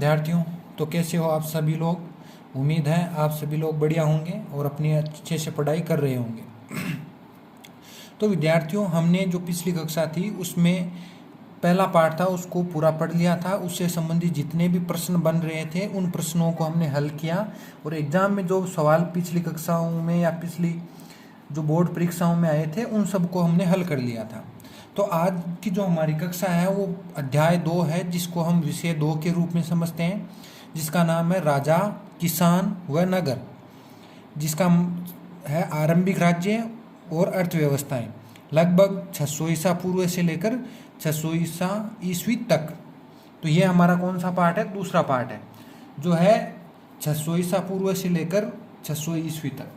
विद्यार्थियों, तो कैसे हो आप सभी लोग। उम्मीद है आप सभी लोग बढ़िया होंगे और अपनी अच्छे से पढ़ाई कर रहे होंगे। तो विद्यार्थियों, हमने जो पिछली कक्षा थी उसमें पहला पार्ट था उसको पूरा पढ़ लिया था। उससे संबंधित जितने भी प्रश्न बन रहे थे उन प्रश्नों को हमने हल किया और एग्जाम में जो सवाल पिछली कक्षाओं में या पिछली जो बोर्ड परीक्षाओं में आए थे उन सबको हमने हल कर लिया था। तो आज की जो हमारी कक्षा है वो अध्याय 2 है, जिसको हम विषय 2 के रूप में समझते हैं, जिसका नाम है राजा, किसान व नगर, जिसका है आरंभिक राज्य और अर्थव्यवस्थाएं, लगभग 600 ईसा पूर्व से लेकर 600 ईसा ईस्वी तक। तो ये हमारा कौन सा पार्ट है? दूसरा पार्ट है, जो है 600 ईसा पूर्व से लेकर 600 ईस्वी तक।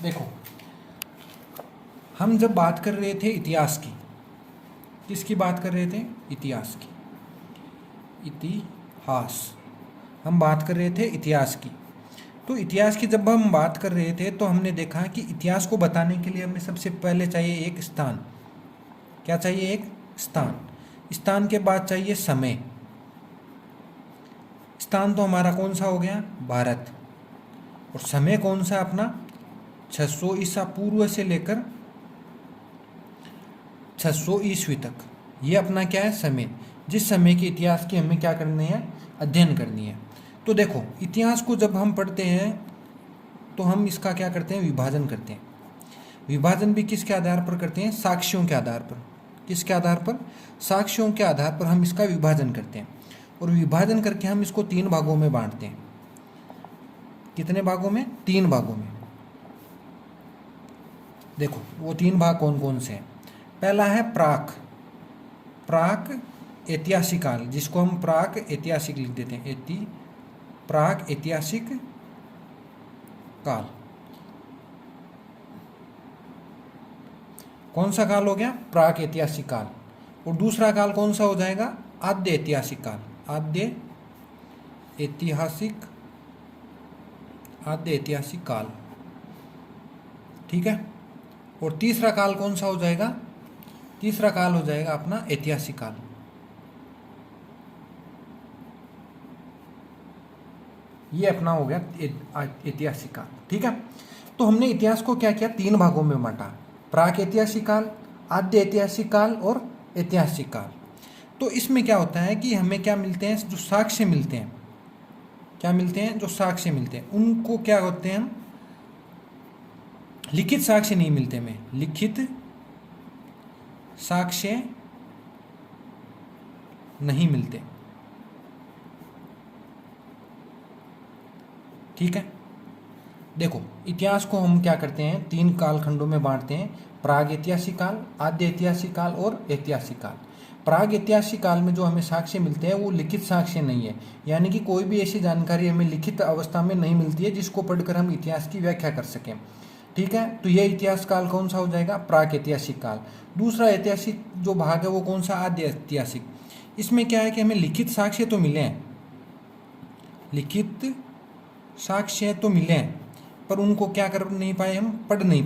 देखो, हम जब बात कर रहे थे इतिहास की, किसकी बात कर रहे थे? इतिहास की। इतिहास, हम बात कर रहे थे इतिहास की। तो इतिहास की जब हम बात कर रहे थे तो हमने देखा कि इतिहास को बताने के लिए हमें सबसे पहले चाहिए एक स्थान। क्या चाहिए? एक स्थान। स्थान के बाद चाहिए समय। स्थान तो हमारा कौन सा हो गया? भारत। और समय कौन सा अपना? 600 ईसा पूर्व से लेकर 600 ईस्वी तक। ये अपना क्या है? समय। जिस समय के इतिहास की हमें क्या करनी है? अध्ययन करनी है। तो देखो, इतिहास को जब हम पढ़ते हैं तो हम इसका क्या करते हैं? विभाजन करते हैं। विभाजन भी किसके आधार पर करते हैं? साक्ष्यों के आधार पर। किसके आधार पर? साक्ष्यों के आधार पर हम इसका विभाजन करते हैं। और विभाजन करके हम इसको 3 भागों में बांटते हैं। कितने भागों में? 3 भागों में। देखो, वो 3 भाग कौन कौन से हैं? पहला है प्राक। प्राक ऐतिहासिक काल, जिसको हम प्राक ऐतिहासिक लिख देते हैं। प्राक ऐतिहासिक काल। कौन सा काल हो गया? प्राक ऐतिहासिक काल। और दूसरा काल कौन सा हो जाएगा? आद्य ऐतिहासिक काल। आद्य ऐतिहासिक काल। ठीक है। और तीसरा काल कौन सा हो जाएगा? तीसरा काल हो जाएगा अपना ऐतिहासिक काल। ये अपना हो गया ऐतिहासिक काल। ठीक है। तो हमने इतिहास को क्या किया? 3 भागों में बांटा। प्राक ऐतिहासिक काल, आद्य ऐतिहासिक काल और ऐतिहासिक काल। तो इसमें क्या होता है कि हमें क्या मिलते हैं? जो साक्ष्य मिलते हैं। क्या मिलते हैं? जो साक्ष्य मिलते हैं उनको क्या होते हैं? लिखित साक्ष्य नहीं मिलते हमें। लिखित साक्ष्य नहीं मिलते। ठीक है। देखो, इतिहास को हम क्या करते हैं? 3 कालखंडों में बांटते हैं। प्राग ऐतिहासिक काल, आद्य ऐतिहासिक काल और ऐतिहासिक काल। प्राग ऐतिहासिक काल में जो हमें साक्ष्य मिलते हैं वो लिखित साक्ष्य नहीं है, यानी कि कोई भी ऐसी जानकारी हमें लिखित अवस्था में नहीं मिलती है जिसको पढ़कर हम इतिहास की व्याख्या कर सकें। ठीक है। तो यह इतिहास काल कौन सा हो जाएगा? प्राक ऐतिहासिक काल। दूसरा ऐतिहासिक जो भाग है वो कौन सा? आद्य ऐतिहासिक। इसमें क्या है कि हमें लिखित साक्ष्य तो मिले हैं, लिखित साक्ष्य तो मिले हैं, पर उनको क्या कर नहीं पाए? हम पढ़ नहीं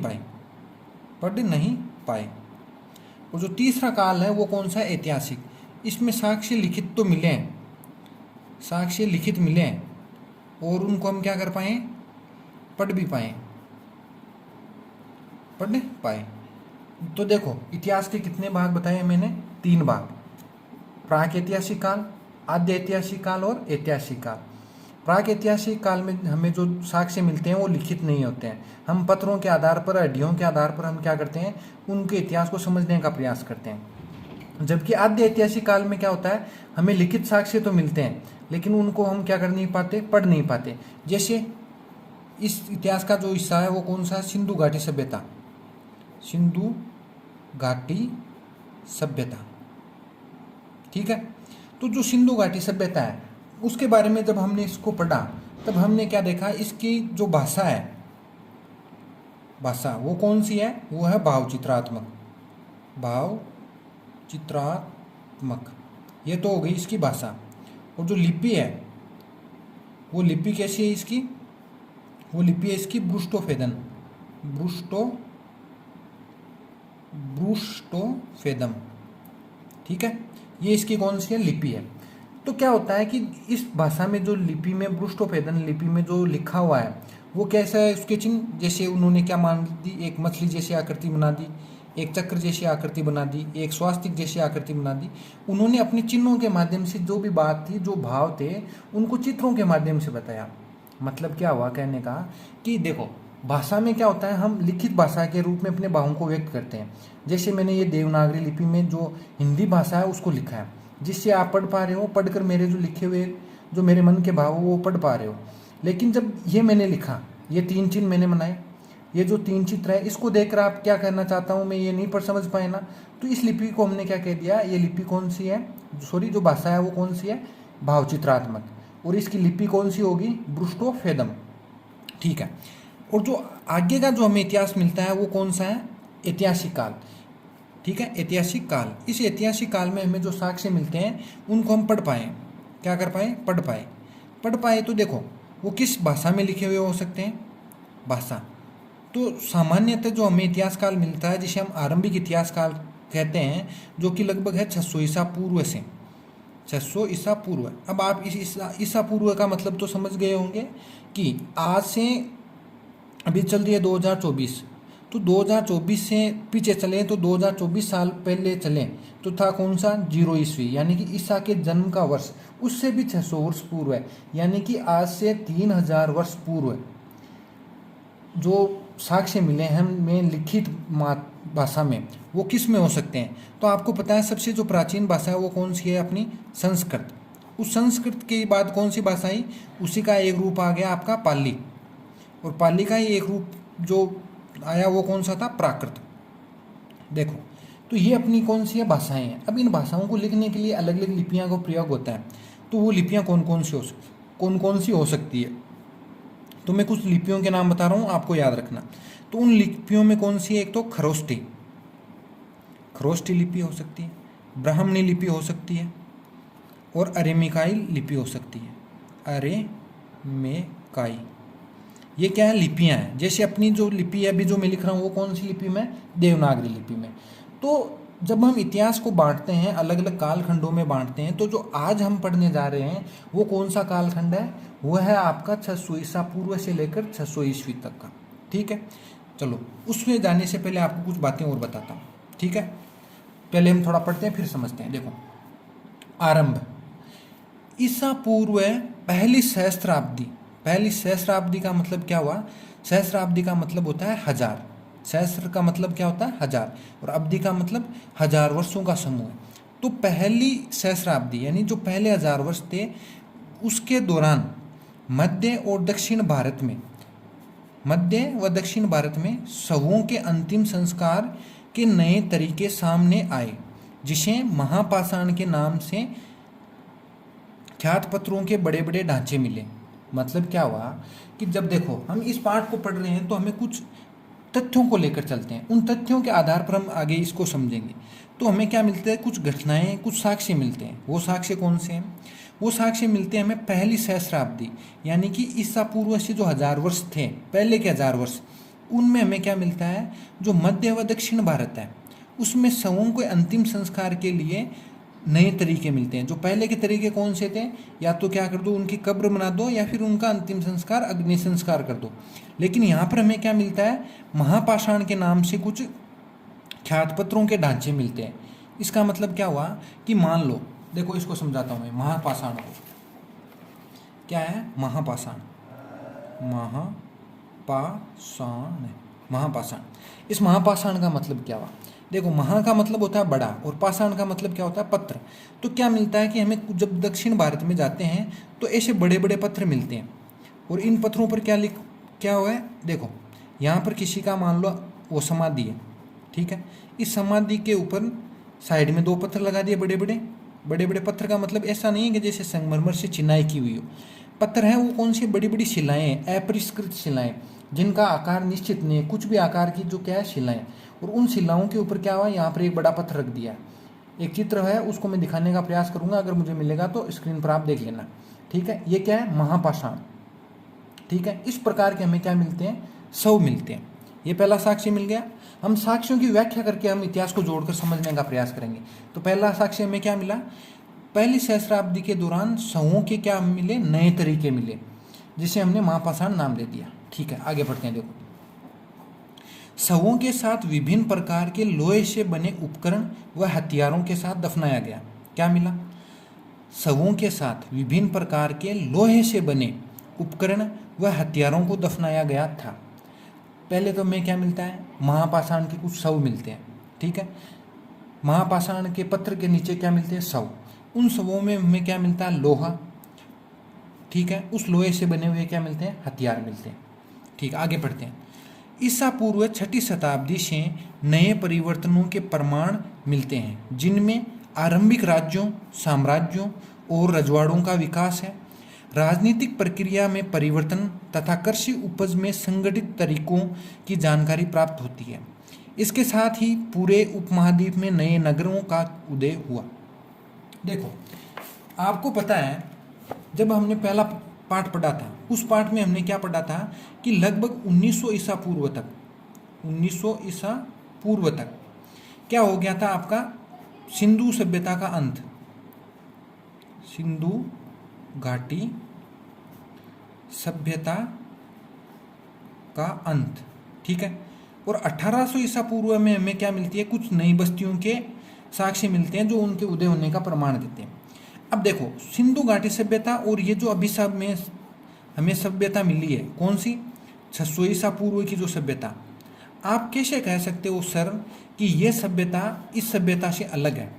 पाए। और जो तीसरा काल है वो कौन सा? ऐतिहासिक। इसमें साक्ष्य लिखित तो मिले हैं, साक्ष्य लिखित मिले हैं, और उनको हम क्या कर पाए? पढ़ पाए। तो देखो, इतिहास के कितने भाग बताए मैंने? 3 भाग। प्राक ऐतिहासिक काल, आद्य ऐतिहासिक काल और ऐतिहासिक काल। प्राक ऐतिहासिक काल में हमें जो साक्ष्य मिलते हैं वो लिखित नहीं होते हैं। हम पत्रों के आधार पर, हड्डियों के आधार पर हम क्या करते हैं? उनके इतिहास को समझने का प्रयास करते हैं। जबकि आद्य ऐतिहासिक काल में क्या होता है? हमें लिखित साक्ष्य तो मिलते हैं लेकिन उनको हम क्या कर नहीं पाते? पढ़ नहीं पाते। जैसे इस इतिहास का जो हिस्सा है वो कौन सा है? सिंधु घाटी सभ्यता। सिंधु घाटी सभ्यता। ठीक है। तो जो सिंधु घाटी सभ्यता है उसके बारे में जब हमने इसको पढ़ा तब हमने क्या देखा? इसकी जो भाषा है, भाषा वो कौन सी है? वो है भावचित्रात्मक। भावचित्रात्मक, ये तो हो गई इसकी भाषा। और जो लिपि है वो लिपि कैसी है इसकी? वो लिपि है इसकी ब्रूस्टोफेदम। ठीक है। ये इसकी कौन सी है, लिपि है। तो क्या होता है कि इस भाषा में जो लिपि में ब्रुष्टोपेदन लिपि में जो लिखा हुआ है वो कैसा है, स्केचिंग, जैसे उन्होंने क्या मान दी, एक मछली जैसी आकृति बना दी, एक चक्र जैसी आकृति बना दी, एक स्वास्तिक जैसी आकृति बना दी। उन्होंने अपने चिन्हों के माध्यम से जो भी बात थी, जो भाव थे, उनको चित्रों के माध्यम से बताया। मतलब क्या हुआ कहने का कि देखो भाषा में क्या होता है, हम लिखित भाषा के रूप में अपने भावों को व्यक्त करते हैं। जैसे मैंने ये देवनागरी लिपि में जो हिंदी भाषा है उसको लिखा है, जिससे आप पढ़ पा रहे हो, पढ़कर मेरे जो लिखे हुए जो मेरे मन के भाव वो पढ़ पा रहे हो। लेकिन जब ये मैंने लिखा, ये 3 चिन्ह मैंने बनाए, ये जो 3 चित्र है इसको देखकर आप क्या कहना चाहता हूँ मैं ये नहीं पढ़ समझ पाए ना। तो इस लिपि को हमने क्या कह दिया, ये लिपि कौन सी है, सॉरी जो भाषा है वो कौन सी है, भावचित्रात्मक, और इसकी लिपि कौन सी होगी, ब्रुष्टोफेदम। ठीक है। और जो आगे का जो हमें इतिहास मिलता है वो कौन सा है, ऐतिहासिक काल। ठीक है, ऐतिहासिक काल। इस ऐतिहासिक काल में हमें जो साक्ष्य मिलते हैं उनको हम पढ़ पाए, क्या कर पाए, पढ़ पाए। तो देखो वो किस भाषा में लिखे हुए हो सकते हैं, भाषा। तो सामान्यतः जो हमें इतिहास काल मिलता है जिसे हम आरंभिक इतिहास काल कहते हैं, जो कि लगभग है 600 ईसा पूर्व से, 600 ईसा पूर्व। अब आप इस ईसा पूर्व का मतलब तो समझ गए होंगे कि आज से अभी चल रही है 2024, तो 2024 से पीछे चले तो 2024 साल पहले चलें तो था कौन सा, 0 ईस्वी, यानी कि ईसा के जन्म का वर्ष, उससे भी 600 वर्ष पूर्व है, यानी कि आज से 3000 वर्ष पूर्व जो साक्ष्य मिले हैं हमें लिखित भाषा में, वो किस में हो सकते हैं। तो आपको पता है सबसे जो प्राचीन भाषा है वो कौन सी है, अपनी संस्कृत। उस संस्कृत के बाद कौन सी भाषा आई, उसी का एक रूप आ गया आपका पाली, और पाली का ही एक रूप जो आया वो कौन सा था, प्राकृत। देखो तो ये अपनी कौन सी है, भाषाएं हैं। अब इन भाषाओं को लिखने के लिए अलग अलग लिपियाँ का प्रयोग होता है। तो वो लिपियाँ कौन कौन सी हो सकती है, तो मैं कुछ लिपियों के नाम बता रहा हूँ, आपको याद रखना। तो उन लिपियों में कौन सी है, एक तो खरोष्टी लिपि हो सकती है, ब्राह्मणी लिपि हो सकती है, और अरेमिकाई लिपि हो सकती है। अरेमेकाई, ये क्या है, लिपियाँ हैं। जैसे अपनी जो लिपि है अभी जो मैं लिख रहा हूँ वो कौन सी लिपि में, देवनागरी लिपि में। तो जब हम इतिहास को बांटते हैं, अलग अलग कालखंडों में बांटते हैं, तो जो आज हम पढ़ने जा रहे हैं वो कौन सा कालखंड है, वो है आपका 600 ईसा पूर्व से लेकर 600 ईस्वी तक का। ठीक है, चलो उसमें जाने से पहले आपको कुछ बातें और बताता हूँ। ठीक है, पहले हम थोड़ा पढ़ते हैं फिर समझते हैं। देखो आरंभ, ईसा पूर्व पहली सहस्त्राब्दी का मतलब क्या हुआ, सहस्त्राब्दी का मतलब होता है 1000, सहस्त्र का मतलब क्या होता है 1000, और अब्दी का मतलब 1000 वर्षों का समूह है। तो पहली सहस्त्राब्दी यानी जो पहले 1000 वर्ष थे उसके दौरान मध्य और दक्षिण भारत में शवों के अंतिम संस्कार के नए तरीके सामने आए, जिसे महापाषाण के नाम से ख्यात पत्रों के बड़े बड़े ढांचे मिले। मतलब क्या हुआ कि जब देखो हम इस पाठ को पढ़ रहे हैं तो हमें कुछ तथ्यों को लेकर चलते हैं, उन तथ्यों के आधार पर हम आगे इसको समझेंगे। तो हमें क्या मिलता है, कुछ घटनाएं, कुछ साक्ष्य मिलते हैं। वो साक्ष्य कौन से हैं, वो साक्ष्य मिलते हैं हमें पहली सहस्त्राब्दी यानी कि ईसा पूर्व से जो 1000 वर्ष थे, पहले के 1000 वर्ष, उनमें हमें क्या मिलता है, जो मध्य व दक्षिण भारत है उसमें शवों के अंतिम संस्कार के लिए नए तरीके मिलते हैं। जो पहले के तरीके कौन से थे, या तो क्या कर दो, उनकी कब्र बना दो, या फिर उनका अंतिम संस्कार अग्नि संस्कार कर दो। लेकिन यहाँ पर हमें क्या मिलता है, महापाषाण के नाम से कुछ ख्यात पत्रों के ढांचे मिलते हैं। इसका मतलब क्या हुआ कि मान लो, देखो इसको समझाता हूँ मैं, महापाषाण को क्या है, महापाषाण, इस महापाषाण का मतलब क्या हुआ। देखो महा का मतलब होता है बड़ा और पाषाण का मतलब क्या होता है, पत्र। तो क्या मिलता है कि हमें जब दक्षिण भारत में जाते हैं तो ऐसे बड़े बड़े पत्र मिलते हैं, और इन पत्रों पर क्या हुआ है, देखो यहाँ पर किसी का मान लो वो समाधि है, ठीक है, इस समाधि के ऊपर साइड में 2 पत्थर लगा दिए, बड़े बड़े पत्थर का मतलब ऐसा नहीं है कि जैसे संगमरमर से चिनाई की हुई हो। पत्थर है वो कौन सी, बड़ी बड़ी शिलाएं, अपरिष्कृत शिलाएं, जिनका आकार निश्चित नहीं है, कुछ भी आकार की जो क्या है शिलाएं। और उन शिलाओं के ऊपर क्या हुआ, यहाँ पर एक बड़ा पत्थर रख दिया। एक चित्र है उसको मैं दिखाने का प्रयास करूंगा, अगर मुझे मिलेगा तो स्क्रीन पर आप देख लेना। ठीक है, ये क्या है, महापाषाण। ठीक है, इस प्रकार के हमें क्या मिलते हैं, शव मिलते हैं। ये पहला साक्ष्य मिल गया। हम साक्ष्यों की व्याख्या करके हम इतिहास को जोड़कर समझने का प्रयास करेंगे। तो पहला साक्ष्य हमें क्या मिला, पहली सहस्राब्दी के दौरान शवों के क्या मिले, नए तरीके मिले, जिसे हमने महापाषाण नाम दे दिया। ठीक है, आगे बढ़ते हैं। देखो, शवों के साथ विभिन्न प्रकार के लोहे से बने उपकरण व हथियारों के साथ दफनाया गया। क्या मिला, शवों के साथ विभिन्न प्रकार के लोहे से बने उपकरण व हथियारों को दफनाया गया था। पहले तो हमें क्या मिलता है, महापाषाण के कुछ शव मिलते हैं। ठीक है, महापाषाण के पत्र के नीचे क्या मिलते हैं, शव। उन शवों में हमें क्या मिलता है, लोहा। ठीक है, उस लोहे से बने हुए क्या मिलते हैं, हथियार मिलते हैं। ठीक, आगे बढ़ते हैं। ईसा पूर्व 6ठी शताब्दी से नए परिवर्तनों के प्रमाण मिलते हैं, जिनमें आरंभिक राज्यों, साम्राज्यों और रजवाड़ों का विकास है, राजनीतिक प्रक्रिया में परिवर्तन तथा कृषि उपज में संगठित तरीकों की जानकारी प्राप्त होती है। इसके साथ ही पूरे उपमहाद्वीप में नए नगरों का उदय हुआ। देखो, आपको पता है, जब हमने पहला पाठ पढ़ा था, उस पाठ में हमने क्या पढ़ा था कि लगभग 1900 ईसा पूर्व तक, 1900 ईसा पूर्व तक क्या हो गया था, आपका सिंधु सभ्यता का अंत, सिंधु घाटी सभ्यता का अंत। ठीक है, और 1800 ईसा पूर्व में हमें क्या मिलती है, कुछ नई बस्तियों के साक्ष्य मिलते हैं जो उनके उदय होने का प्रमाण देते हैं। अब देखो, सिंधु घाटी सभ्यता और ये जो अभी सब में हमें सभ्यता मिली है, कौन सी, 600 ईसा पूर्व की जो सभ्यता, आप कैसे कह सकते हो सर कि ये सभ्यता इस सभ्यता से अलग है।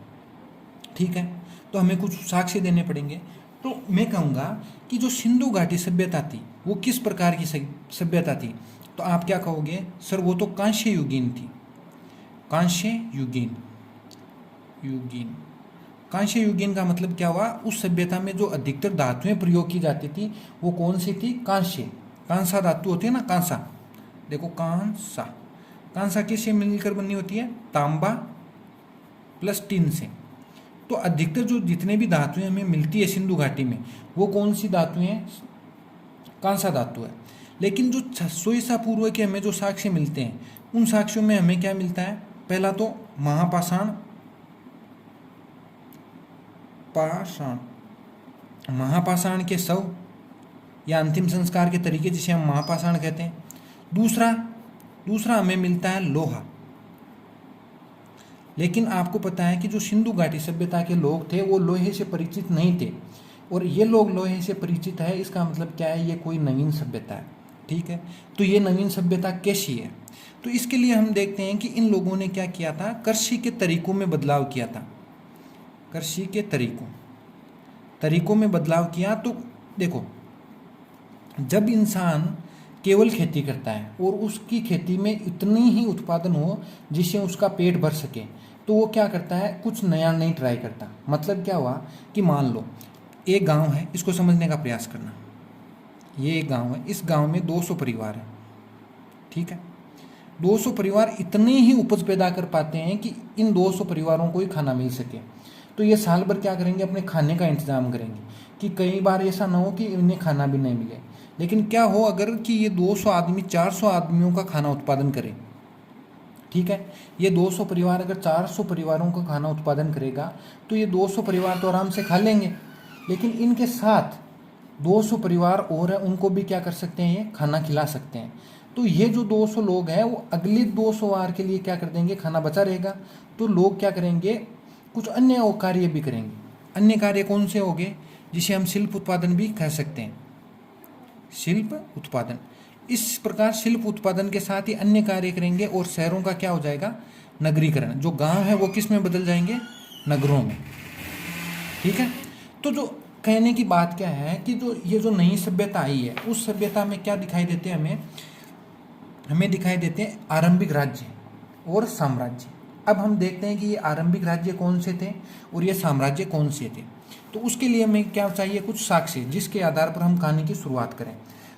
ठीक है, तो हमें कुछ साक्ष्य देने पड़ेंगे। तो मैं कहूँगा कि जो सिंधु घाटी सभ्यता थी वो किस प्रकार की सभ्यता थी, तो आप क्या कहोगे, सर वो तो कांस्य युगीन थी। कांस्य युगीन, कांस्य युगीन का मतलब क्या हुआ, उस सभ्यता में जो अधिकतर धातुएं प्रयोग की जाती थी वो कौन सी थी, कांस्य। कांसा धातु होती है ना, कांसा, देखो कांसा, कांसा किससे मिलकर बनी होती है, तांबा प्लस टिन से। तो अधिकतर जो जितने भी धातुएं हमें मिलती है सिंधु घाटी में, वो कौन सी धातुएं हैं, कांसा धातु है। लेकिन जो 600 ईसा पूर्व के हमें जो साक्ष्य मिलते हैं, उन साक्ष्यों में हमें क्या मिलता है, पहला तो महापाषाण के शव या अंतिम संस्कार के तरीके, जिसे हम महापाषाण कहते हैं। दूसरा हमें मिलता है लोहा। लेकिन आपको पता है कि जो सिंधु घाटी सभ्यता के लोग थे वो लोहे से परिचित नहीं थे, और ये लोग लोहे से परिचित है, इसका मतलब क्या है, ये कोई नवीन सभ्यता है। ठीक है, तो ये नवीन सभ्यता कैसी है, तो इसके लिए हम देखते हैं कि इन लोगों ने क्या किया था, कृषि के तरीकों में बदलाव किया था। कृषि के तरीकों में बदलाव किया। तो देखो, जब इंसान केवल खेती करता है और उसकी खेती में इतनी ही उत्पादन हो जिससे उसका पेट भर सके, तो वो क्या करता है, कुछ नया नहीं ट्राई करता। मतलब क्या हुआ कि मान लो एक गांव है, इसको समझने का प्रयास करना। ये एक गांव है, इस गांव में 200 परिवार हैं। ठीक है, 200 परिवार इतने ही उपज पैदा कर पाते हैं कि इन 200 परिवारों को ही खाना मिल सके। तो ये साल भर क्या करेंगे, अपने खाने का इंतजाम करेंगे कि कई बार ऐसा ना हो कि इन्हें खाना भी नहीं मिले। लेकिन क्या हो अगर कि ये 200 आदमी 400 आदमियों का खाना उत्पादन करें। ठीक है, ये 200 परिवार अगर 400 परिवारों का खाना उत्पादन करेगा तो ये 200 परिवार तो आराम से खा लेंगे, लेकिन इनके साथ 200 परिवार और हैं, उनको भी क्या कर सकते हैं, ये खाना खिला सकते हैं। तो ये जो 200 लोग हैं वो अगले 200 वार के लिए क्या कर देंगे, खाना बचा रहेगा। तो लोग क्या करेंगे, कुछ अन्य कार्य भी करेंगे। अन्य कार्य कौन से होंगे, जिसे हम शिल्प उत्पादन भी कह सकते हैं, शिल्प उत्पादन। इस प्रकार शिल्प उत्पादन के साथ ही अन्य कार्य करेंगे और शहरों का क्या हो जाएगा, नगरीकरण। जो गांव है वो किस में बदल जाएंगे, नगरों में। ठीक है, तो जो कहने की बात क्या है कि जो ये जो नई सभ्यता आई है, उस सभ्यता में क्या दिखाई देते हैं, हमें दिखाई देते हैं आरंभिक राज्य और साम्राज्य। अब हम देखते हैं कि ये आरंभिक राज्य कौन से थे और ये साम्राज्य कौन से थे। तो उसके लिए हमें क्या चाहिए, कुछ साक्ष्य, जिसके आधार पर हम कहानी की शुरुआत करें।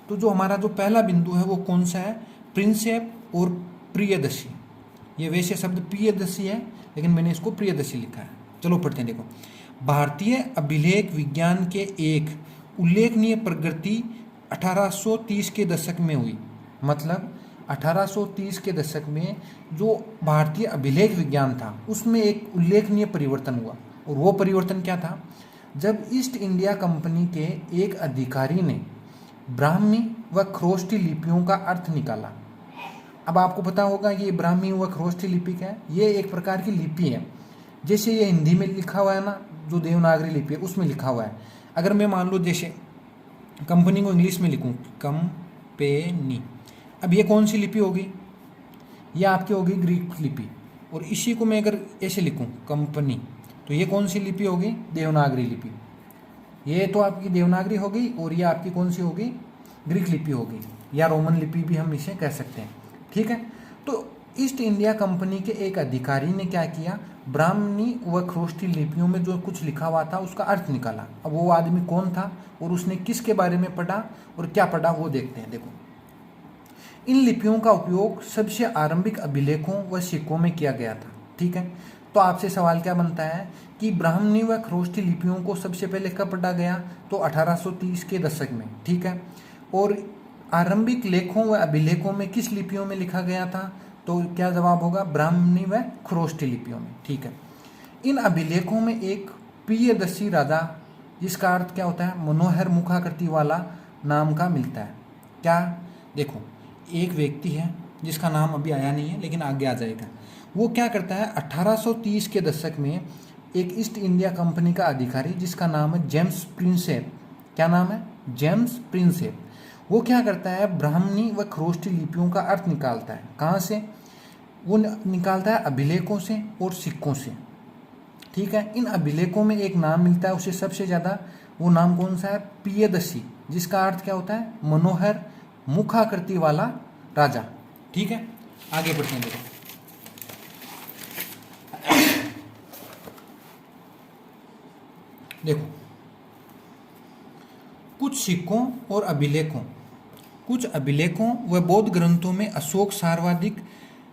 तो जो हमारा जो पहला बिंदु है वो कौन सा है, प्रिंसेप और प्रियदर्शी। ये वैसे शब्द प्रियदर्शी है लेकिन मैंने इसको प्रियदर्शी लिखा है। चलो पढ़ते हैं। देखो, भारतीय अभिलेख विज्ञान के एक उल्लेखनीय प्रगति 1830 के दशक में हुई। मतलब 1830 के दशक में जो भारतीय अभिलेख विज्ञान था उसमें एक उल्लेखनीय परिवर्तन हुआ। और वो परिवर्तन क्या था? जब ईस्ट इंडिया कंपनी के एक अधिकारी ने ब्राह्मी व खरोष्ठी लिपियों का अर्थ निकाला। अब आपको पता होगा कि ये ब्राह्मी व खरोष्ठी लिपि क्या है। ये एक प्रकार की लिपि है, जैसे ये हिंदी में लिखा हुआ है ना, जो देवनागरी लिपि है उसमें लिखा हुआ है। अगर मैं मान लो जैसे कंपनी को इंग्लिश में लिखूं कंपेनी, अब ये कौन सी लिपि होगी? ये आपकी होगी ग्रीक लिपि। और इसी को मैं अगर ऐसे लिखूं कंपनी, तो ये कौन सी लिपि होगी? देवनागरी लिपि। ये तो आपकी देवनागरी होगी और ये आपकी कौन सी होगी? ग्रीक लिपि होगी, या रोमन लिपि भी हम इसे कह सकते हैं। ठीक है। तो ईस्ट इंडिया कंपनी के एक अधिकारी ने क्या किया? ब्राह्मी व खरोष्ठी लिपियों में जो कुछ लिखा हुआ था उसका अर्थ निकाला। अब वो आदमी कौन था और उसने किसके बारे में पढ़ा और क्या पढ़ा वो देखते हैं। देखो, इन लिपियों का उपयोग सबसे आरंभिक अभिलेखों व सिक्कों में किया गया था। ठीक है। तो आपसे सवाल क्या बनता है कि ब्राह्मणी व खरोष्ठी लिपियों को सबसे पहले कब पढ़ा गया? तो 1830 के दशक में। ठीक है। और आरंभिक लेखों व अभिलेखों में किस लिपियों में लिखा गया था? तो क्या जवाब होगा? ब्राह्मणी व खरोष्ठी लिपियों में। ठीक है। इन अभिलेखों में एक प्रियदर्शी राजा, जिसका अर्थ क्या होता है? मनोहर मुखाकृति वाला, नाम का मिलता है। क्या? देखो, एक व्यक्ति है जिसका नाम अभी आया नहीं है लेकिन आगे आ जाएगा। वो क्या करता है? 1830 के दशक में एक ईस्ट इंडिया कंपनी का अधिकारी जिसका नाम है जेम्स प्रिंसेप। क्या नाम है? James Prinsep. वो क्या करता है? ब्राह्मणी व खरोष्ठी लिपियों का अर्थ निकालता है। कहाँ से? वो निकालता है अभिलेखों से और सिक्कों से। ठीक है। इन अभिलेखों में एक नाम मिलता है उसे सबसे ज़्यादा, वो नाम कौन सा है? प्रियदर्शी, जिसका अर्थ क्या होता है? मनोहर मुखाकृति वाला राजा। ठीक है। आगे बढ़ते हैं। देखो, कुछ सिक्कों और अभिलेखों, कुछ अभिलेखों व बौद्ध ग्रंथों में अशोक सर्वाधिक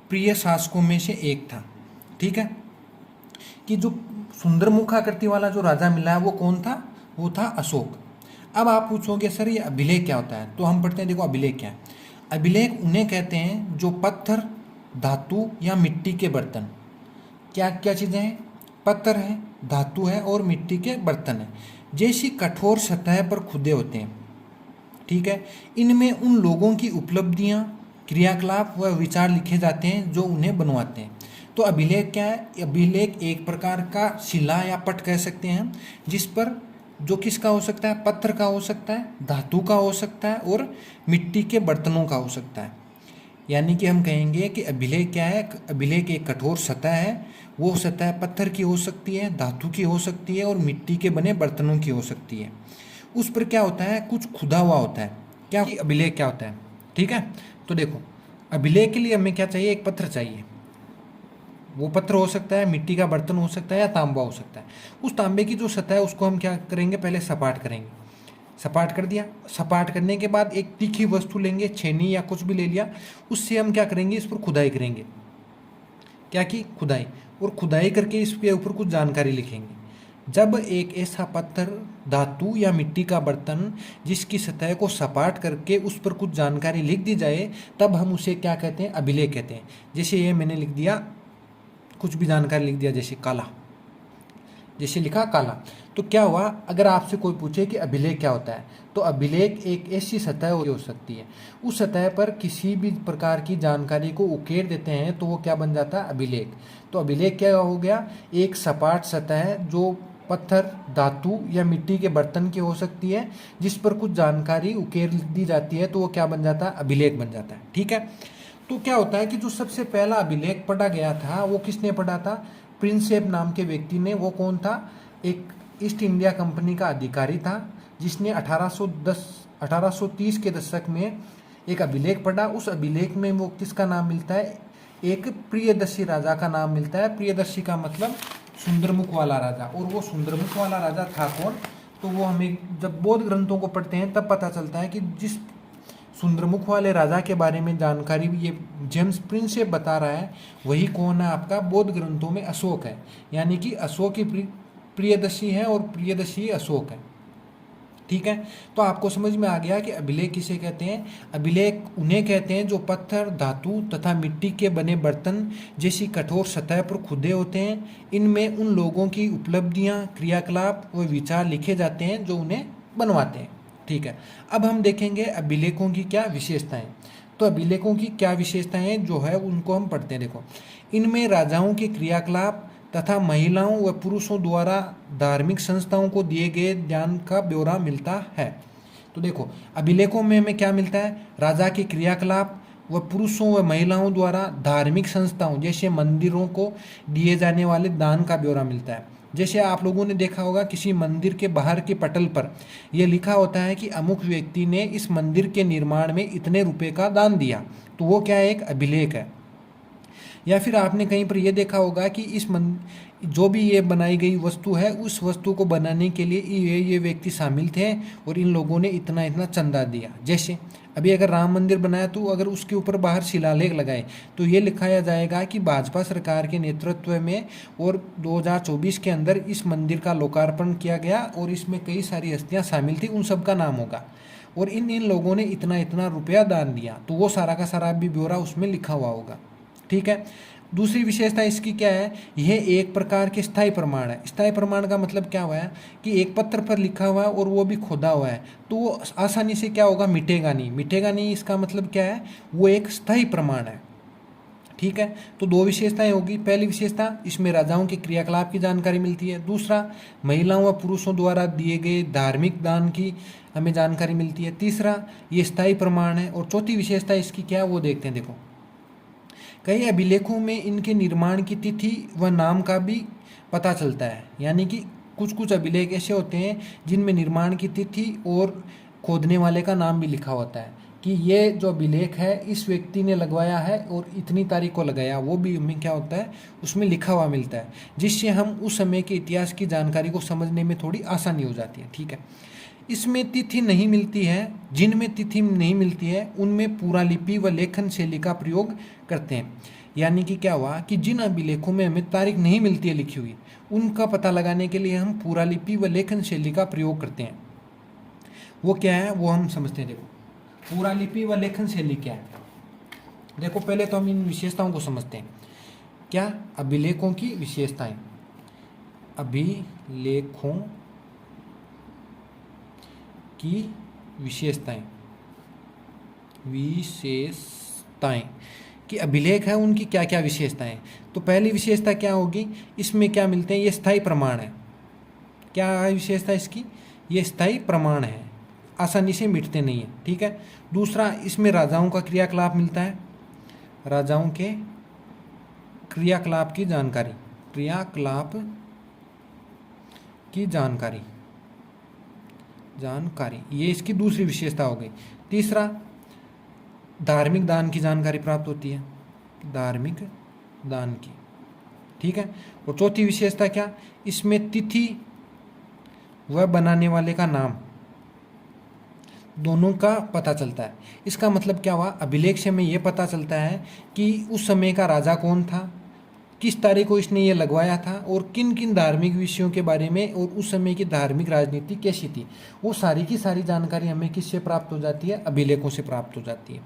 प्रिय शासकों में से एक था। ठीक है। कि जो सुंदर मुखाकृति वाला जो राजा मिला है वो कौन था? वो था अशोक। अब आप पूछोगे सर ये अभिलेख क्या होता है? तो हम पढ़ते हैं। देखो, अभिलेख क्या है? अभिलेख उन्हें कहते हैं जो पत्थर, धातु या मिट्टी के बर्तन, क्या क्या चीज़ें हैं? पत्थर है, धातु है और मिट्टी के बर्तन है, जैसी कठोर सतह पर खुदे होते हैं। ठीक है। इनमें उन लोगों की उपलब्धियां, क्रियाकलाप व विचार लिखे जाते हैं जो उन्हें बनवाते हैं। तो अभिलेख क्या है? अभिलेख एक प्रकार का शिला या पट कह सकते हैं, जिस पर जो किसका हो सकता है? पत्थर का हो सकता है, धातु का हो सकता है और मिट्टी के बर्तनों का हो सकता है। यानी कि हम कहेंगे कि अभिलेख क्या है? अभिलेख एक कठोर सतह है। वो सतह पत्थर की हो सकती है, धातु की हो सकती है और मिट्टी के बने बर्तनों की हो सकती है। उस पर क्या होता है? कुछ खुदा हुआ होता है। क्या अभिलेख क्या होता है? ठीक है। तो देखो, अभिलेख के लिए हमें क्या चाहिए? एक पत्थर चाहिए। वो पत्थर हो सकता है, मिट्टी का बर्तन हो सकता है या तांबा हो सकता है। उस तांबे की जो सतह है उसको हम क्या करेंगे? पहले सपाट करेंगे। सपाट कर दिया। सपाट करने के बाद एक तीखी वस्तु लेंगे, छेनी या कुछ भी ले लिया, उससे हम क्या करेंगे? इस पर खुदाई करेंगे। क्या की? खुदाई। और खुदाई करके इसके ऊपर कुछ जानकारी लिखेंगे। जब एक ऐसा पत्थर, धातु या मिट्टी का बर्तन जिसकी सतह को सपाट करके उस पर कुछ जानकारी लिख दी जाए, तब हम उसे क्या कहते हैं? अभिलेख कहते हैं। जैसे ये मैंने लिख दिया, कुछ भी जानकारी लिख दिया, जैसे काला, जैसे लिखा काला। तो क्या हुआ? अगर आपसे कोई पूछे कि अभिलेख क्या होता है, तो अभिलेख एक ऐसी सतह हो सकती है, उस सतह पर किसी भी प्रकार की जानकारी को उकेर देते हैं तो वो क्या बन जाता है? अभिलेख। तो अभिलेख क्या हो गया? एक सपाट सतह जो पत्थर, धातु या मिट्टी के बर्तन की हो सकती है, जिस पर कुछ जानकारी उकेर दी जाती है, तो वो क्या बन जाता है? अभिलेख बन जाता है। ठीक है। तो क्या होता है कि जो सबसे पहला अभिलेख पढ़ा गया था वो किसने पढ़ा था? प्रिंसेप नाम के व्यक्ति ने। वो कौन था? एक ईस्ट इंडिया कंपनी का अधिकारी था, जिसने 1830 के दशक में एक अभिलेख पढ़ा। उस अभिलेख में वो किसका नाम मिलता है? एक प्रियदर्शी राजा का नाम मिलता है। प्रियदर्शी का मतलब सुंदरमुख वाला राजा। और वो सुंदरमुख वाला राजा था कौन? तो वो हमें जब बौद्ध ग्रंथों को पढ़ते हैं तब पता चलता है कि जिस सुंदरमुख वाले राजा के बारे में जानकारी ये जेम्स प्रिंसेप बता रहा है, वही कौन है? आपका बौद्ध ग्रंथों में अशोक है। यानी कि अशोक की प्रियदर्शी है और प्रियदर्शी अशोक है। ठीक है, तो आपको समझ में आ गया कि अभिलेख किसे कहते हैं। अभिलेख उन्हें कहते हैं जो पत्थर, धातु तथा मिट्टी के बने बर्तन जैसी कठोर सतह पर खुदे होते हैं। इनमें उन लोगों की उपलब्धियां, क्रियाकलाप व विचार लिखे जाते हैं जो उन्हें बनवाते हैं। ठीक है, अब हम देखेंगे अभिलेखों की क्या विशेषताएं। तो अभिलेखों की क्या विशेषताएं जो है उनको हम पढ़ते हैं। देखो, इनमें राजाओं के क्रियाकलाप तथा महिलाओं व पुरुषों द्वारा धार्मिक संस्थाओं को दिए गए ज्ञान का ब्यौरा मिलता है। तो देखो, अभिलेखों में हमें क्या मिलता है, राजा के क्रियाकलाप व पुरुषों व महिलाओं द्वारा धार्मिक संस्थाओं जैसे मंदिरों को दिए जाने वाले दान का ब्यौरा मिलता है। जैसे आप लोगों ने देखा होगा किसी मंदिर के बाहर के पटल पर यह लिखा होता है कि अमुक व्यक्ति ने इस मंदिर के निर्माण में इतने रुपए का दान दिया, तो वो क्या है, एक अभिलेख है। या फिर आपने कहीं पर यह देखा होगा कि जो भी ये बनाई गई वस्तु है उस वस्तु को बनाने के लिए ये व्यक्ति शामिल थे और इन लोगों ने इतना इतना चंदा दिया। जैसे अभी अगर राम मंदिर बनाया तो अगर उसके ऊपर बाहर शिलालेख लगाए तो ये लिखाया जाएगा कि भाजपा सरकार के नेतृत्व में और 2024 के अंदर इस मंदिर का लोकार्पण किया गया और इसमें कई सारी हस्तियां शामिल थी, उन सब का नाम होगा और इन लोगों ने इतना इतना रुपया दान दिया, तो वो सारा का सारा भी ब्यौरा उसमें लिखा हुआ होगा। ठीक है, दूसरी विशेषता इसकी क्या है, यह एक प्रकार के स्थायी प्रमाण है। स्थायी प्रमाण का मतलब क्या हुआ है कि एक पत्थर पर लिखा हुआ है और वो भी खोदा हुआ है तो वो आसानी से क्या होगा, मिटेगा नहीं। मिटेगा नहीं इसका मतलब क्या है, वो एक स्थायी प्रमाण है। ठीक है, तो दो विशेषताएं होगी। पहली विशेषता, इसमें राजाओं के क्रियाकलाप की जानकारी मिलती है। दूसरा, महिलाओं व पुरुषों द्वारा दिए गए धार्मिक दान की हमें जानकारी मिलती है। तीसरा, ये स्थायी प्रमाण है। और चौथी विशेषता इसकी क्या है वो देखते हैं। देखो, कई अभिलेखों में इनके निर्माण की तिथि व नाम का भी पता चलता है। यानी कि कुछ कुछ अभिलेख ऐसे होते हैं जिनमें निर्माण की तिथि और खोदने वाले का नाम भी लिखा होता है कि ये जो अभिलेख है इस व्यक्ति ने लगवाया है और इतनी तारीख को लगाया, वो भी हमें क्या होता है उसमें लिखा हुआ मिलता है, जिससे हम उस समय के इतिहास की जानकारी को समझने में थोड़ी आसानी हो जाती है। ठीक है, इसमें तिथि नहीं मिलती है, जिनमें तिथि नहीं मिलती है उनमें पुरालिपि व लेखन शैली का प्रयोग करते हैं। यानी कि क्या हुआ कि जिन अभिलेखों में हमें तारीख नहीं मिलती है लिखी हुई, उनका पता लगाने के लिए हम पुरालिपि व लेखन शैली का प्रयोग करते हैं। वो क्या है वो हम समझते हैं। देखो, पुरालिपि व लेखन शैली क्या है। देखो, पहले तो हम इन विशेषताओं को समझते हैं। क्या, अभिलेखों की विशेषताएं। अभिलेखों की विशेषताएं कि अभिलेख है उनकी क्या क्या विशेषताएं। तो पहली विशेषता क्या होगी, इसमें क्या मिलते हैं, ये स्थायी प्रमाण है। क्या है विशेषता इसकी, ये स्थायी प्रमाण है, आसानी से मिटते नहीं है। ठीक है, दूसरा, इसमें राजाओं का क्रियाकलाप मिलता है। राजाओं के क्रियाकलाप की जानकारी, क्रियाकलाप की जानकारी, ये इसकी दूसरी विशेषता हो गई। तीसरा, धार्मिक दान की जानकारी प्राप्त होती है, धार्मिक दान की। ठीक है, और चौथी विशेषता क्या, इसमें तिथि व बनाने वाले का नाम दोनों का पता चलता है। इसका मतलब क्या हुआ, अभिलेख से हमें यह पता चलता है कि उस समय का राजा कौन था, किस तारीख को इसने ये लगवाया था और किन किन धार्मिक विषयों के बारे में और उस समय की धार्मिक राजनीति कैसी थी, वो सारी की सारी जानकारी हमें किससे प्राप्त हो जाती है, अभिलेखों से प्राप्त हो जाती है।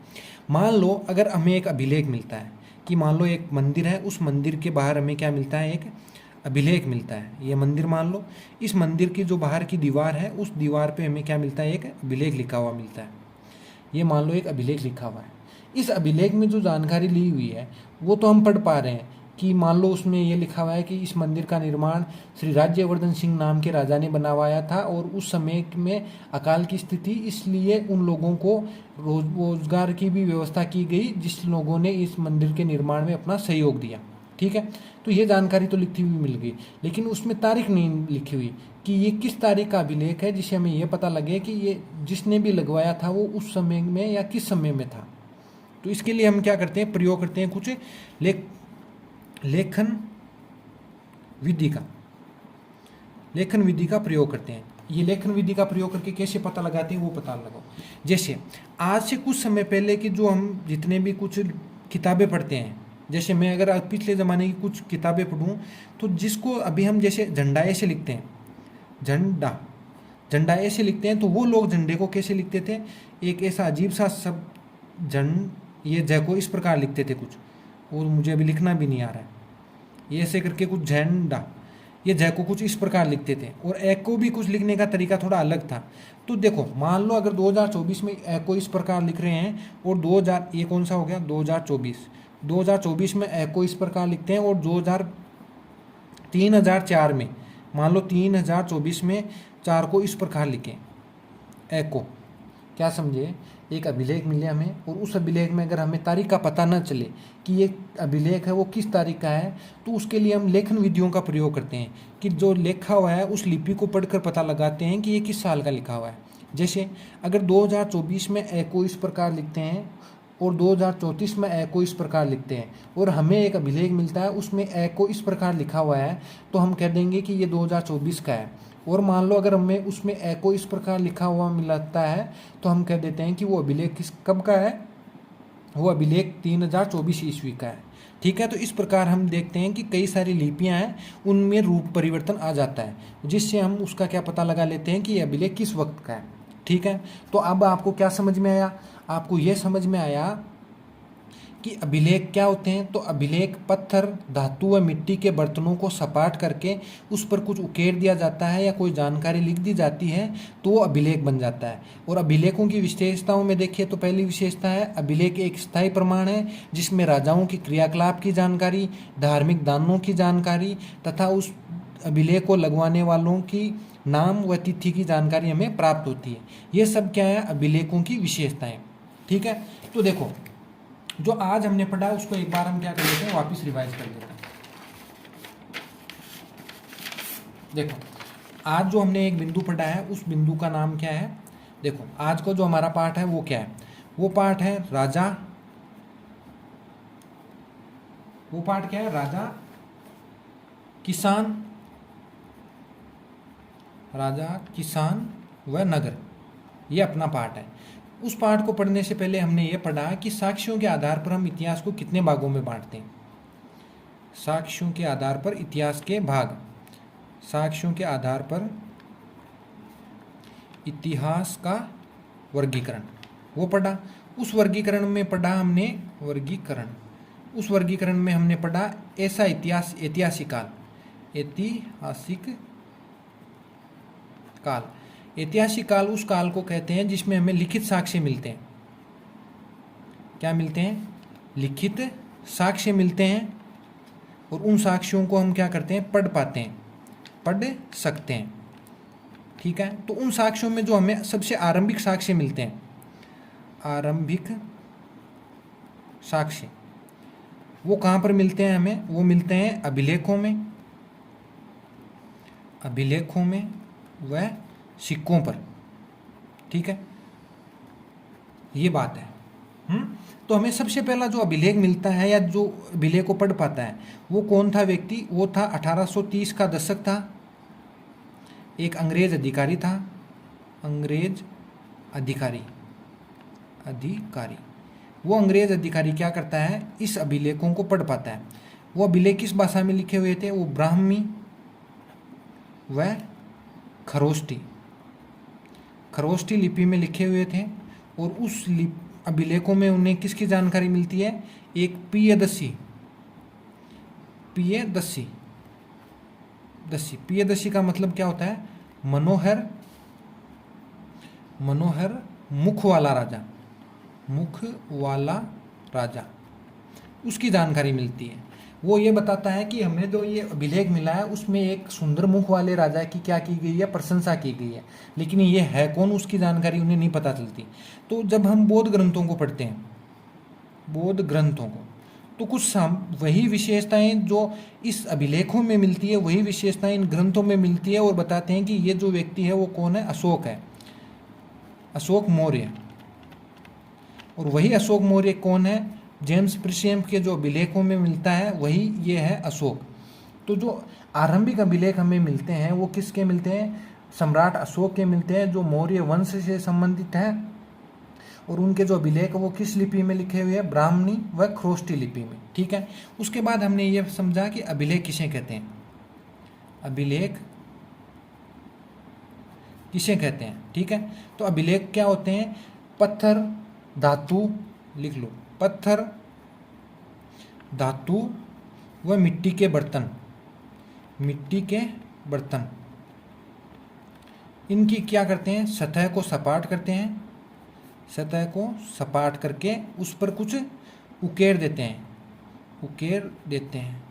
मान लो अगर हमें एक अभिलेख मिलता है कि मान लो एक मंदिर है, उस मंदिर के बाहर हमें क्या मिलता है, एक अभिलेख मिलता है। ये मंदिर मान लो, इस मंदिर की जो बाहर की दीवार है उस दीवार पे हमें क्या मिलता है, एक अभिलेख लिखा हुआ मिलता है। ये मान लो एक अभिलेख लिखा हुआ है। इस अभिलेख में जो जानकारी ली हुई है वो तो हम पढ़ पा रहे हैं कि मान लो उसमें ये लिखा हुआ है कि इस मंदिर का निर्माण श्री राज्यवर्धन सिंह नाम के राजा ने बनवाया था और उस समय में अकाल की स्थिति, इसलिए उन लोगों को रोजगार की भी व्यवस्था की गई जिस लोगों ने इस मंदिर के निर्माण में अपना सहयोग दिया। ठीक है, तो ये जानकारी तो लिखी हुई मिल गई, लेकिन उसमें तारीख नहीं लिखी हुई कि ये किस तारीख का अभिलेख है, जिससे हमें ये पता लगे कि ये जिसने भी लगवाया था वो उस समय में या किस समय में था। तो इसके लिए हम क्या करते हैं, प्रयोग करते हैं कुछ लेखन विधि का प्रयोग करते हैं। ये लेखन विधि का प्रयोग करके कैसे पता लगाते हैं वो पता लगाओ। जैसे आज से कुछ समय पहले की जो हम जितने भी कुछ किताबें पढ़ते हैं, जैसे मैं अगर पिछले ज़माने की कुछ किताबें पढ़ूँ तो जिसको अभी हम जैसे झंडा ऐसे लिखते हैं, झंडा, झंडा ऐसे लिखते हैं, तो वो लोग झंडे को कैसे लिखते थे, एक ऐसा अजीब सा शब्द ये जय को इस प्रकार लिखते थे कुछ, और मुझे अभी लिखना भी नहीं आ रहा है, ये ऐसे करके कुछ झंडा, ये जय को कुछ इस प्रकार लिखते थे, और एक को भी कुछ लिखने का तरीका थोड़ा अलग था। तो देखो मान लो अगर 2024 में एक को इस प्रकार लिख रहे हैं, और 2000 ये कौन सा हो गया 2024 में एक को इस प्रकार लिखते हैं, और 3004 में मान लो 3024 में 4 को इस प्रकार लिखें एक को, क्या समझे, एक अभिलेख मिले हमें, और उस अभिलेख में अगर हमें तारीख का पता न चले कि ये अभिलेख है वो किस तारीख का है, तो उसके लिए हम लेखन विधियों का प्रयोग करते हैं कि जो लिखा हुआ है उस लिपि को पढ़कर पता लगाते हैं कि ये किस साल का लिखा हुआ है। जैसे अगर 2024 में ए को इस प्रकार लिखते हैं और 2034 में ए को इस प्रकार लिखते हैं, और हमें एक अभिलेख मिलता है उसमें ए को इस प्रकार लिखा हुआ है, तो हम कह देंगे कि ये 2024 का है। और मान लो अगर हमें उसमें ए को इस प्रकार लिखा हुआ मिलता है, तो हम कह देते हैं कि वो अभिलेख कब का है, वो अभिलेख 3024 ईस्वी का है। ठीक है, तो इस प्रकार हम देखते हैं कि कई सारी लिपियां हैं, उनमें रूप परिवर्तन आ जाता है, जिससे हम उसका क्या पता लगा लेते हैं कि ये अभिलेख किस वक्त का है। ठीक है, तो अब आपको क्या समझ में आया, आपको ये समझ में आया कि अभिलेख क्या होते हैं। तो अभिलेख पत्थर, धातु व मिट्टी के बर्तनों को सपाट करके उस पर कुछ उकेर दिया जाता है या कोई जानकारी लिख दी जाती है, तो वो अभिलेख बन जाता है। और अभिलेखों की विशेषताओं में देखिए तो पहली विशेषता है अभिलेख एक स्थायी प्रमाण है, जिसमें राजाओं की क्रियाकलाप की जानकारी, धार्मिक दानों की जानकारी तथा उस अभिलेख को लगवाने वालों की नाम व तिथि की जानकारी हमें प्राप्त होती है। ये सब क्या है, अभिलेखों की विशेषताएं। ठीक है, तो देखो जो आज हमने पढ़ा उसको एक बार हम क्या कर लेते हैं, वापस रिवाइज कर देते हैं। देखो आज जो हमने एक बिंदु पढ़ा है उस बिंदु का नाम क्या है। देखो आज का जो हमारा पाठ है वो क्या है, वो पाठ है राजा, वो पाठ क्या है, राजा, किसान, राजा, किसान व नगर, ये अपना पाठ है। उस पाठ को पढ़ने से पहले हमने ये पढ़ा कि साक्ष्यों के आधार पर हम इतिहास को कितने भागों में बांटते हैं। साक्ष्यों के आधार पर इतिहास के भाग, साक्ष्यों के आधार पर इतिहास का वर्गीकरण, वो पढ़ा। उस वर्गीकरण में पढ़ा हमने वर्गीकरण, उस वर्गीकरण में हमने पढ़ा ऐसा इतिहास, ऐतिहासिक काल, ऐतिहासिक काल, ऐतिहासिक काल उस काल को कहते हैं जिसमें हमें लिखित साक्ष्य मिलते हैं। क्या मिलते हैं, लिखित साक्ष्य मिलते हैं, और उन साक्ष्यों को हम क्या करते हैं, पढ़ पाते हैं, पढ़ सकते हैं। ठीक है, तो उन साक्ष्यों में जो हमें सबसे आरंभिक साक्ष्य मिलते हैं, आरंभिक साक्ष्य वो कहाँ पर मिलते हैं हमें, वो मिलते हैं अभिलेखों में, अभिलेखों में व सिक्कों पर। ठीक है, ये बात है। तो हमें सबसे पहला जो अभिलेख मिलता है या जो अभिलेख को पढ़ पाता है वो कौन था व्यक्ति, वो था 1830 का दशक था, एक अंग्रेज अधिकारी था, अंग्रेज अधिकारी, वो अंग्रेज अधिकारी क्या करता है, इस अभिलेखों को पढ़ पाता है। वो अभिलेख किस भाषा में लिखे हुए थे, वो ब्राह्मी व खरोष्टी लिपि में लिखे हुए थे, और उस अभिलेखों में उन्हें किसकी जानकारी मिलती है, एक पियदसी का मतलब क्या होता है, मनोहर मुख वाला राजा, उसकी जानकारी मिलती है। वो ये बताता है कि हमें जो ये अभिलेख मिला है उसमें एक सुंदर मुख वाले राजा की क्या की गई है, प्रशंसा की गई है, लेकिन ये है कौन उसकी जानकारी उन्हें नहीं पता चलती। तो जब हम बौद्ध ग्रंथों को पढ़ते हैं, बौद्ध ग्रंथों को, तो कुछ वही विशेषताएं जो इस अभिलेखों में मिलती है वही विशेषताएं इन ग्रंथों में मिलती है, और बताते हैं कि ये जो व्यक्ति है वो कौन है, अशोक है, अशोक मौर्य। और वही अशोक मौर्य कौन है, जेम्स प्रिसेम के जो अभिलेखों में मिलता है वही ये है अशोक। तो जो आरंभिक अभिलेख हमें मिलते हैं वो किसके मिलते हैं, सम्राट अशोक के मिलते हैं, जो मौर्य वंश से संबंधित है। और उनके जो अभिलेख वो किस लिपि में लिखे हुए हैं, ब्राह्मणी व खरोष्टी लिपि में। ठीक है, उसके बाद हमने ये समझा कि अभिलेख किसे कहते हैं। अभिलेख किसे कहते हैं, ठीक है। तो अभिलेख क्या होते हैं? पत्थर, धातु, लिख लो, पत्थर, धातु व मिट्टी के बर्तन, मिट्टी के बर्तन, इनकी क्या करते हैं? सतह को सपाट करते हैं, सतह को सपाट करके उस पर कुछ उकेर देते हैं, उकेर देते हैं।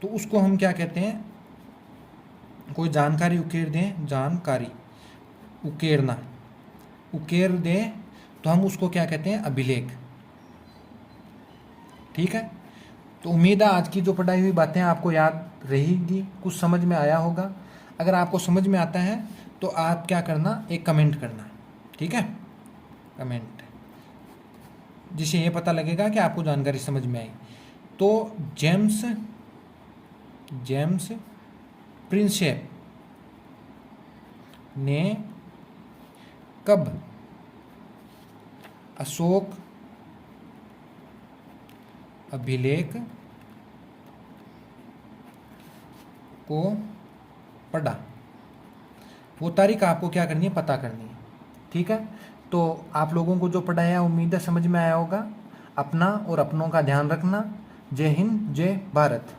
तो उसको हम क्या कहते हैं? कोई जानकारी उकेर दें, जानकारी उकेरना, उकेर दें तो हम उसको क्या कहते हैं? अभिलेख, ठीक है। तो उम्मीद है आज की जो पढ़ाई हुई बातें आपको याद रहेगी, कुछ समझ में आया होगा। अगर आपको समझ में आता है तो आप क्या करना? एक कमेंट करना, ठीक है, कमेंट, जिससे ये पता लगेगा कि आपको जानकारी समझ में आई। तो जेम्स प्रिंसेप ने कब अशोक अभिलेख को पढ़ा? वो तारीख आपको क्या करनी है? पता करनी है, ठीक है। तो आप लोगों को जो पढ़ाया उम्मीद है समझ में आया होगा। अपना और अपनों का ध्यान रखना। जय हिंद, जय भारत।